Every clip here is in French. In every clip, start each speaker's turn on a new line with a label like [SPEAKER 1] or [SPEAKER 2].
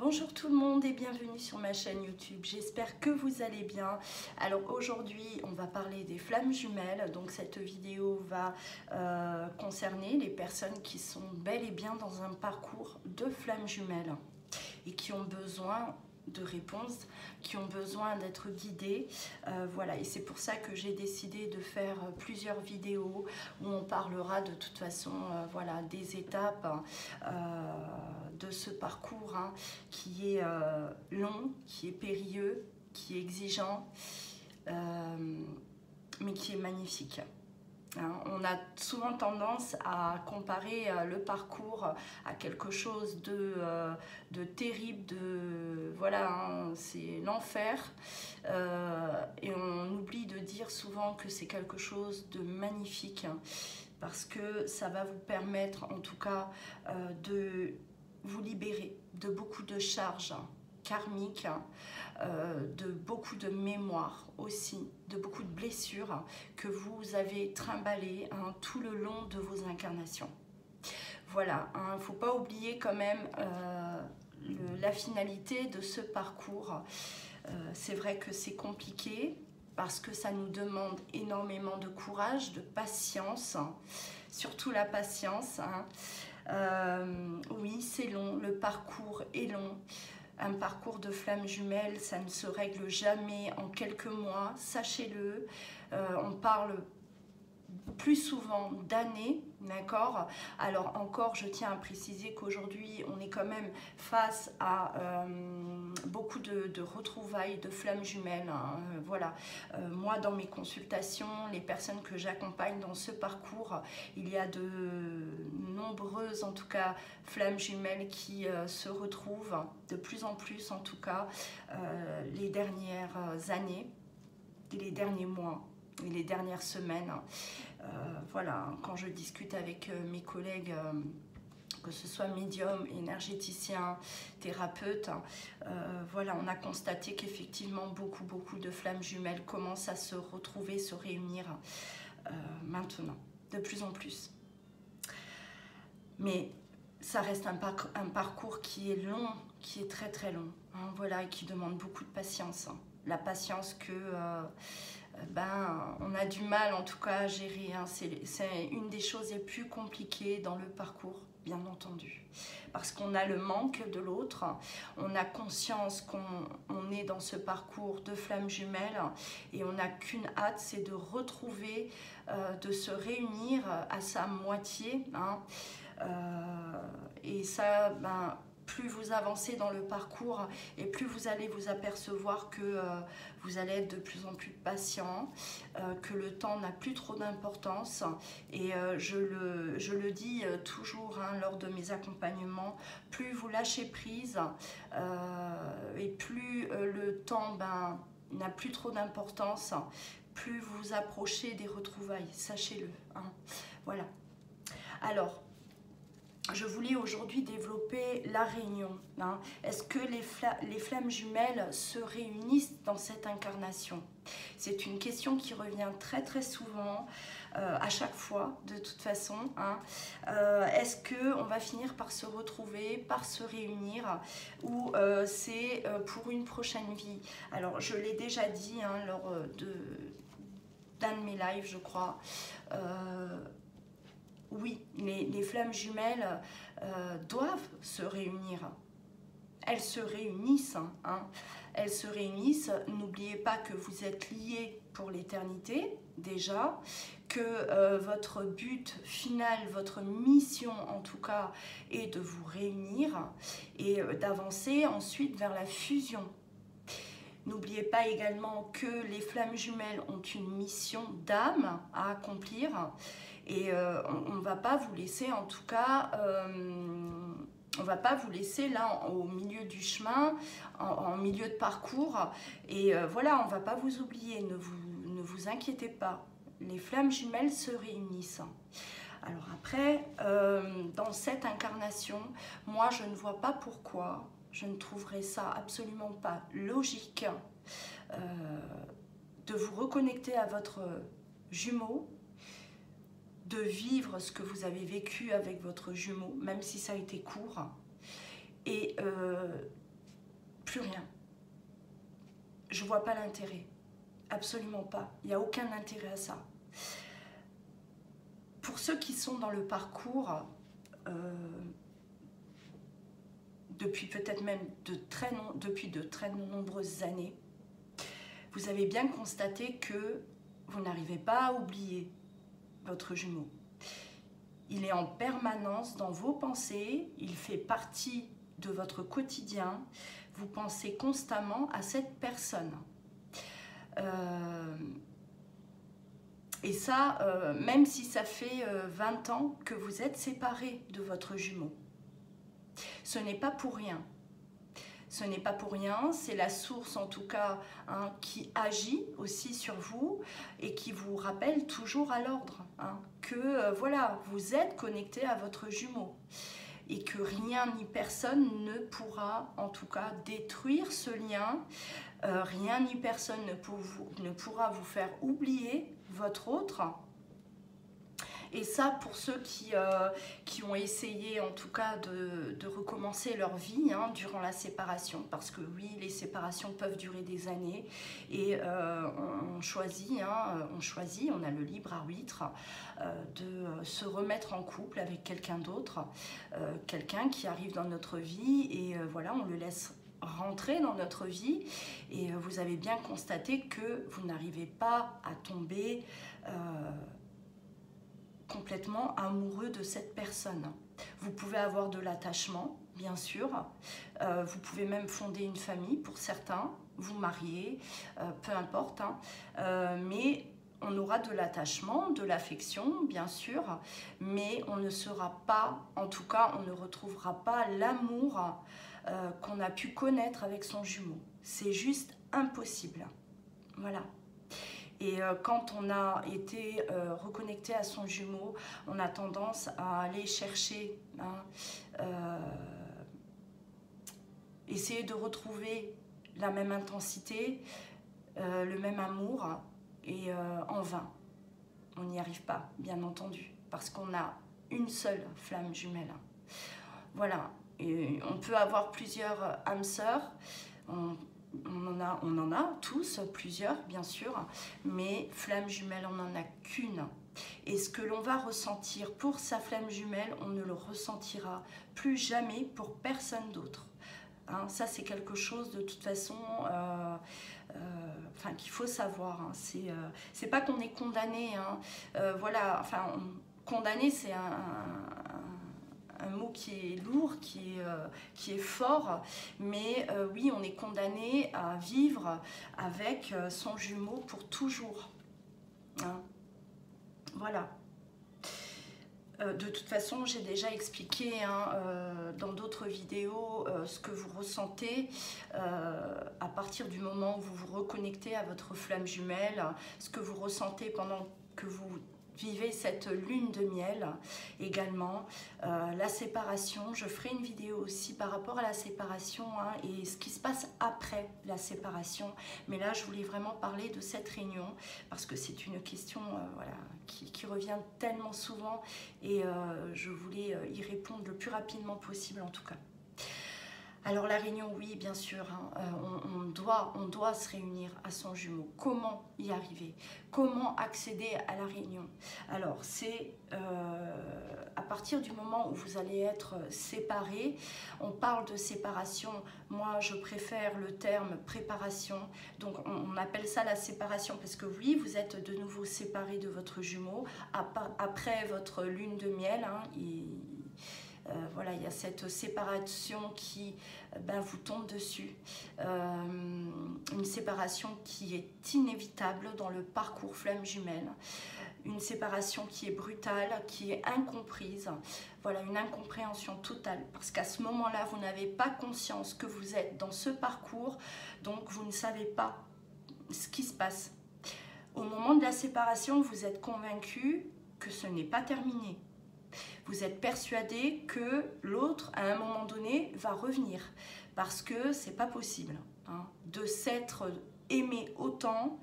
[SPEAKER 1] Bonjour tout le monde et bienvenue sur ma chaîne YouTube, j'espère que vous allez bien. Alors aujourd'hui on va parler des flammes jumelles, donc cette vidéo va concerner les personnes qui sont bel et bien dans un parcours de flammes jumelles et qui ont besoin de réponses, qui ont besoin d'être guidées. Voilà, et c'est pour ça que j'ai décidé de faire plusieurs vidéos où on parlera de toute façon voilà, des étapes de ce parcours qui est long, qui est périlleux, qui est exigeant, mais qui est magnifique. On a souvent tendance à comparer le parcours à quelque chose de terrible, voilà, c'est l'enfer, et on oublie de dire souvent que c'est quelque chose de magnifique, parce que ça va vous permettre en tout cas de vous libérer de beaucoup de charges karmiques, de beaucoup de mémoire aussi, de beaucoup de blessures que vous avez trimballées tout le long de vos incarnations. Voilà, il ne faut pas oublier quand même la finalité de ce parcours. C'est vrai que c'est compliqué parce que ça nous demande énormément de courage, de patience, surtout la patience. Oui, c'est long, le parcours est long. Un parcours de flammes jumelles, ça ne se règle jamais en quelques mois, sachez-le. On parle plus souvent d'années, d'accord? Alors encore, je tiens à préciser qu'aujourd'hui, on est quand même face à beaucoup de retrouvailles de flammes jumelles. Voilà, moi dans mes consultations, les personnes que j'accompagne dans ce parcours, il y a de nombreuses, en tout cas, flammes jumelles qui se retrouvent de plus en plus, en tout cas, les dernières années, les derniers mois et les dernières semaines. Voilà, quand je discute avec mes collègues, que ce soit médium, énergéticien, thérapeute, voilà, on a constaté qu'effectivement beaucoup de flammes jumelles commencent à se retrouver, se réunir maintenant, de plus en plus. Mais ça reste un parcours qui est long, qui est très long, voilà, et qui demande beaucoup de patience. La patience que on a du mal en tout cas à gérer. C'est une des choses les plus compliquées dans le parcours, bien entendu. Parce qu'on a le manque de l'autre, on a conscience qu'on est dans ce parcours de flammes jumelles et on n'a qu'une hâte, c'est de retrouver, de se réunir à sa moitié. Et ça, plus vous avancez dans le parcours et plus vous allez vous apercevoir que vous allez être de plus en plus patient, que le temps n'a plus trop d'importance. Et je le dis toujours lors de mes accompagnements, plus vous lâchez prise et plus le temps n'a plus trop d'importance, plus vous vous approchez des retrouvailles, sachez-le. Voilà. Alors, je voulais aujourd'hui développer la réunion. Est-ce que les flammes jumelles se réunissent dans cette incarnation? C'est une question qui revient très souvent, à chaque fois, de toute façon. Est-ce qu'on va finir par se retrouver, par se réunir, ou c'est pour une prochaine vie? Alors, je l'ai déjà dit lors d'un de mes lives, je crois. Oui, les flammes jumelles doivent se réunir. Elles se réunissent. Elles se réunissent. N'oubliez pas que vous êtes liés pour l'éternité, déjà, que votre but final, votre mission en tout cas, est de vous réunir et d'avancer ensuite vers la fusion. N'oubliez pas également que les flammes jumelles ont une mission d'âme à accomplir. Et on ne va pas vous laisser, en tout cas, on ne va pas vous laisser là au milieu du chemin, en milieu de parcours. Et voilà, on ne va pas vous oublier, ne vous inquiétez pas. Les flammes jumelles se réunissent. Alors après, dans cette incarnation, moi je ne vois pas pourquoi, je ne trouverais ça absolument pas logique de vous reconnecter à votre jumeau, de vivre ce que vous avez vécu avec votre jumeau, même si ça a été court, et plus rien. Je vois pas l'intérêt, absolument pas. Il n'y a aucun intérêt à ça. Pour ceux qui sont dans le parcours, depuis peut-être même depuis de très nombreuses années, vous avez bien constaté que vous n'arrivez pas à oublier votre jumeau. Il est en permanence dans vos pensées, il fait partie de votre quotidien, vous pensez constamment à cette personne. Et ça, même si ça fait 20 ans que vous êtes séparés de votre jumeau. Ce n'est pas pour rien. Ce n'est pas pour rien, c'est la source en tout cas hein, qui agit aussi sur vous et qui vous rappelle toujours à l'ordre hein, que voilà, vous êtes connecté à votre jumeau et que rien ni personne ne pourra en tout cas détruire ce lien, rien ni personne ne pourra vous faire oublier votre autre. Et ça, pour ceux qui ont essayé en tout cas de recommencer leur vie hein, durant la séparation, parce que oui, les séparations peuvent durer des années et on choisit, on a le libre arbitre de se remettre en couple avec quelqu'un d'autre, quelqu'un qui arrive dans notre vie et voilà, on le laisse rentrer dans notre vie et vous avez bien constaté que vous n'arrivez pas à tomber complètement amoureux de cette personne. Vous pouvez avoir de l'attachement, bien sûr. Vous pouvez même fonder une famille pour certains, vous marier, peu importe. Hein. Mais on aura de l'attachement, de l'affection, bien sûr. Mais on ne sera pas, en tout cas, on ne retrouvera pas l'amour qu'on a pu connaître avec son jumeau. C'est juste impossible. Voilà. Et quand on a été reconnecté à son jumeau, on a tendance à aller chercher, hein, essayer de retrouver la même intensité, le même amour, et en vain. On n'y arrive pas, bien entendu, parce qu'on a une seule flamme jumelle. Voilà, et on peut avoir plusieurs âmes sœurs. On en a tous, plusieurs bien sûr, mais flamme jumelle, on n'en a qu'une. Et ce que l'on va ressentir pour sa flamme jumelle, on ne le ressentira plus jamais pour personne d'autre. Hein, ça c'est quelque chose de toute façon qu'il faut savoir. Hein. C'est pas qu'on est condamné. Hein. Voilà, condamné c'est un mot qui est lourd, qui est fort, mais oui, on est condamné à vivre avec son jumeau pour toujours. Hein. Voilà. De toute façon, j'ai déjà expliqué hein, dans d'autres vidéos ce que vous ressentez à partir du moment où vous vous reconnectez à votre flamme jumelle, ce que vous ressentez pendant que vous vivez cette lune de miel également, la séparation. Je ferai une vidéo aussi par rapport à la séparation hein, et ce qui se passe après la séparation. Mais là, je voulais vraiment parler de cette réunion parce que c'est une question voilà, qui revient tellement souvent et je voulais y répondre le plus rapidement possible en tout cas. Alors la réunion, oui, bien sûr, hein, on doit se réunir à son jumeau. Comment y arriver? Comment accéder à la réunion? Alors c'est à partir du moment où vous allez être séparés, on parle de séparation, moi je préfère le terme préparation, donc on appelle ça la séparation parce que oui, vous êtes de nouveau séparés de votre jumeau après votre lune de miel, hein, voilà, il y a cette séparation qui vous tombe dessus. Une séparation qui est inévitable dans le parcours flamme jumelle. Une séparation qui est brutale, qui est incomprise. Voilà, une incompréhension totale. Parce qu'à ce moment-là, vous n'avez pas conscience que vous êtes dans ce parcours. Donc, vous ne savez pas ce qui se passe. Au moment de la séparation, vous êtes convaincu que ce n'est pas terminé. Vous êtes persuadé que l'autre, à un moment donné, va revenir. Parce que c'est pas possible hein, de s'être aimé autant,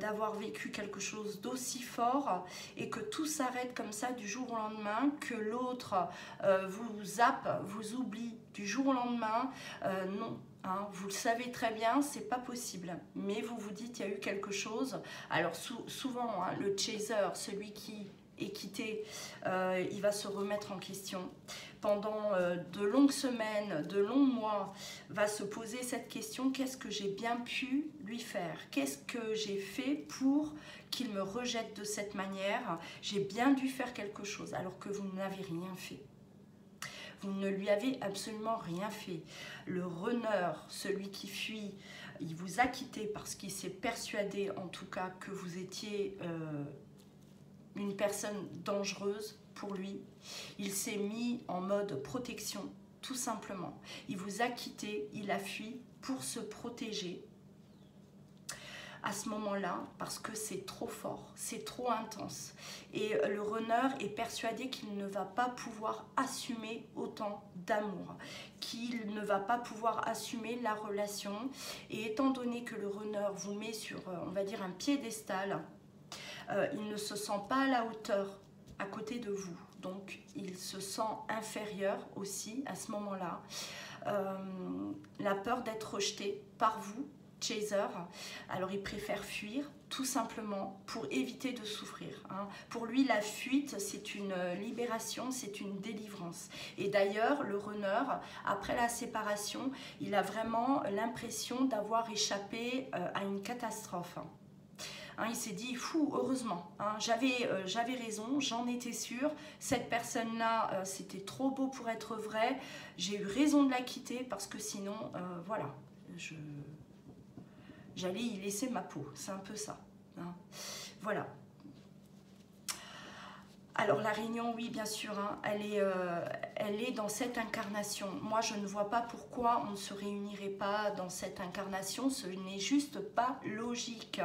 [SPEAKER 1] d'avoir vécu quelque chose d'aussi fort et que tout s'arrête comme ça du jour au lendemain, que l'autre vous zappe, vous oublie du jour au lendemain. Non, Hein, vous le savez très bien, c'est pas possible. Mais vous vous dites, il y a eu quelque chose. Alors souvent, hein, le chaser, celui qui est quitté, il va se remettre en question. Pendant de longues semaines, de longs mois, va se poser cette question, qu'est-ce que j'ai bien pu lui faire? Qu'est-ce que j'ai fait pour qu'il me rejette de cette manière? J'ai bien dû faire quelque chose, alors que vous n'avez rien fait. Vous ne lui avez absolument rien fait. Le runner, celui qui fuit, il vous a quitté parce qu'il s'est persuadé, en tout cas, que vous étiez une personne dangereuse pour lui. Il s'est mis en mode protection, tout simplement. Il vous a quitté, il a fui pour se protéger. À ce moment-là, parce que c'est trop fort, c'est trop intense. Et le runner est persuadé qu'il ne va pas pouvoir assumer autant d'amour, qu'il ne va pas pouvoir assumer la relation. Et étant donné que le runner vous met sur, on va dire, un piédestal, il ne se sent pas à la hauteur à côté de vous. Donc, il se sent inférieur aussi à ce moment-là. La peur d'être rejeté par vous, chaser, alors il préfère fuir tout simplement pour éviter de souffrir. Hein. Pour lui, la fuite, c'est une libération, c'est une délivrance. Et d'ailleurs, le runner, après la séparation, il a vraiment l'impression d'avoir échappé à une catastrophe. Hein, il s'est dit, fou, heureusement, hein, j'avais raison, j'en étais sûre, cette personne-là, c'était trop beau pour être vrai, j'ai eu raison de la quitter parce que sinon, voilà, j'allais y laisser ma peau, c'est un peu ça. Hein. Voilà. Alors la réunion, oui, bien sûr, hein, elle est dans cette incarnation. Moi, je ne vois pas pourquoi on ne se réunirait pas dans cette incarnation. Ce n'est juste pas logique.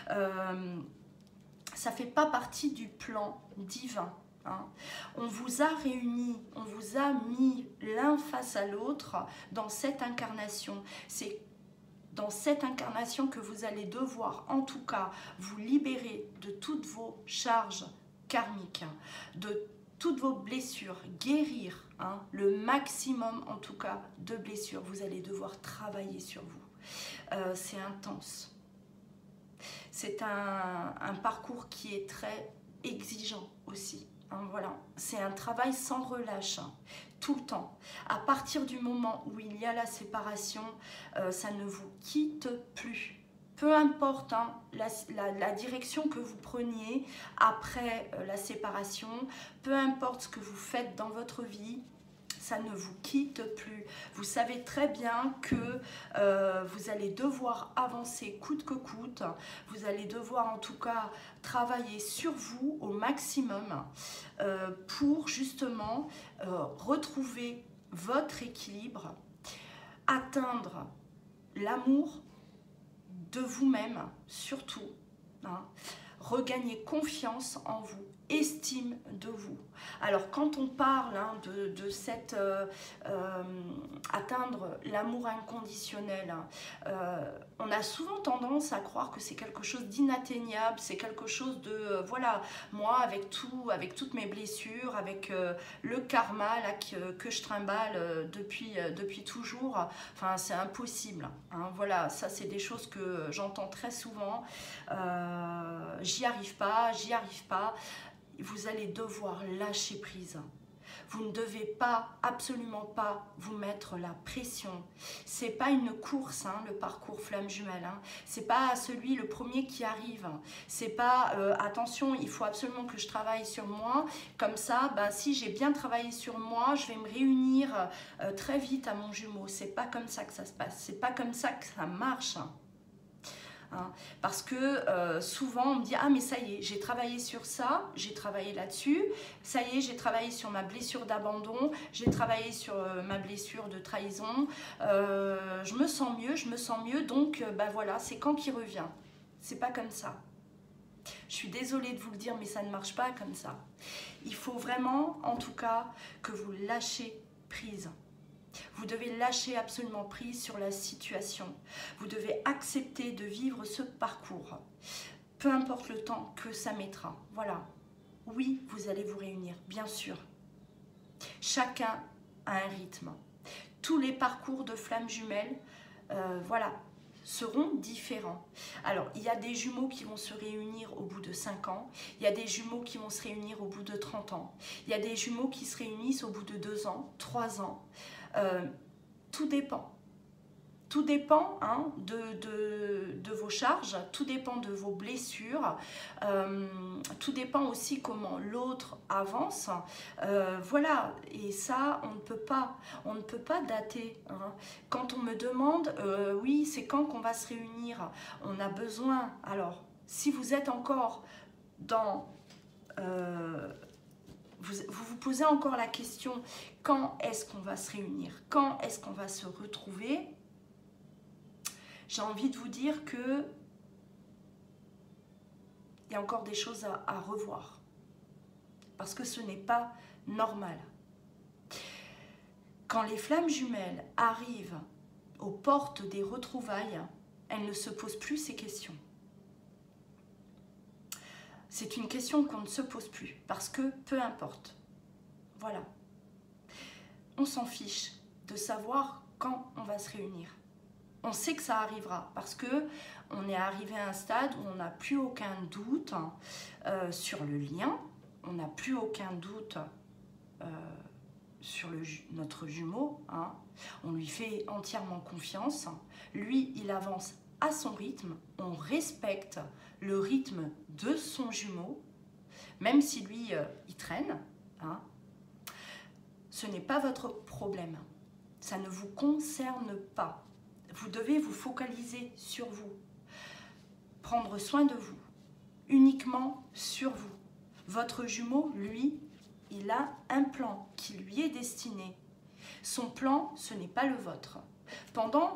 [SPEAKER 1] Ça ne fait pas partie du plan divin. Hein. On vous a réunis, on vous a mis l'un face à l'autre dans cette incarnation. C'est dans cette incarnation que vous allez devoir, en tout cas, vous libérer de toutes vos charges karmiques, de toutes vos blessures, guérir le maximum, en tout cas, de blessures. Vous allez devoir travailler sur vous. C'est intense. C'est un parcours qui est très exigeant aussi. Hein, voilà. C'est un travail sans relâche. Tout le temps. À partir du moment où il y a la séparation, ça ne vous quitte plus. Peu importe hein, la direction que vous preniez après la séparation, peu importe ce que vous faites dans votre vie, ça ne vous quitte plus. Vous savez très bien que vous allez devoir avancer coûte que coûte. Vous allez devoir en tout cas travailler sur vous au maximum pour justement retrouver votre équilibre, atteindre l'amour de vous-même surtout, hein, regagner confiance en vous, estime de vous. Alors quand on parle hein, de cette atteindre l'amour inconditionnel, on a souvent tendance à croire que c'est quelque chose d'inatteignable, c'est quelque chose de voilà, moi avec toutes mes blessures, avec le karma là, que je trimballe depuis toujours, enfin c'est impossible. Hein, voilà, ça c'est des choses que j'entends très souvent. J'y arrive pas. Vous allez devoir lâcher prise. Vous ne devez pas, absolument pas, vous mettre la pression. C'est pas une course, hein, le parcours flamme jumelle. Hein. C'est pas celui, le premier qui arrive. C'est pas, attention, il faut absolument que je travaille sur moi. Comme ça, ben, si j'ai bien travaillé sur moi, je vais me réunir très vite à mon jumeau. C'est pas comme ça que ça se passe. C'est pas comme ça que ça marche. Hein, parce que souvent on me dit ah mais ça y est j'ai travaillé sur ça, j'ai travaillé là-dessus, ça y est j'ai travaillé sur ma blessure d'abandon, j'ai travaillé sur ma blessure de trahison, je me sens mieux donc bah voilà c'est quand qui revient. C'est pas comme ça. Je suis désolée de vous le dire mais ça ne marche pas comme ça. Il faut vraiment en tout cas que vous lâchez prise. Vous devez lâcher absolument prise sur la situation. Vous devez accepter de vivre ce parcours. Peu importe le temps que ça mettra. Voilà. Oui, vous allez vous réunir, bien sûr. Chacun a un rythme. tous les parcours de flammes jumelles, voilà, seront différents. Alors, il y a des jumeaux qui vont se réunir au bout de 5 ans, il y a des jumeaux qui vont se réunir au bout de 30 ans, il y a des jumeaux qui se réunissent au bout de 2 ans, 3 ans. Tout dépend. Tout dépend hein, de vos charges, tout dépend de vos blessures, tout dépend aussi comment l'autre avance. Voilà, et ça, on ne peut pas dater. Hein. Quand on me demande, oui, c'est quand qu'on va se réunir, on a besoin. Alors, si vous êtes encore dans... vous posez encore la question, quand est-ce qu'on va se réunir? Quand est-ce qu'on va se retrouver? J'ai envie de vous dire que il y a encore des choses à revoir. Parce que ce n'est pas normal. Quand les flammes jumelles arrivent aux portes des retrouvailles, elles ne se posent plus ces questions. C'est une question qu'on ne se pose plus. Parce que peu importe. Voilà. On s'en fiche de savoir quand on va se réunir. On sait que ça arrivera parce que on est arrivé à un stade où on n'a plus aucun doute sur le lien, on n'a plus aucun doute sur notre jumeau, hein. On lui fait entièrement confiance, lui il avance à son rythme, on respecte le rythme de son jumeau, même si lui il traîne, hein. Ce n'est pas votre problème, ça ne vous concerne pas. Vous devez vous focaliser sur vous, prendre soin de vous, uniquement sur vous. Votre jumeau, lui, il a un plan qui lui est destiné. Son plan, ce n'est pas le vôtre. Pendant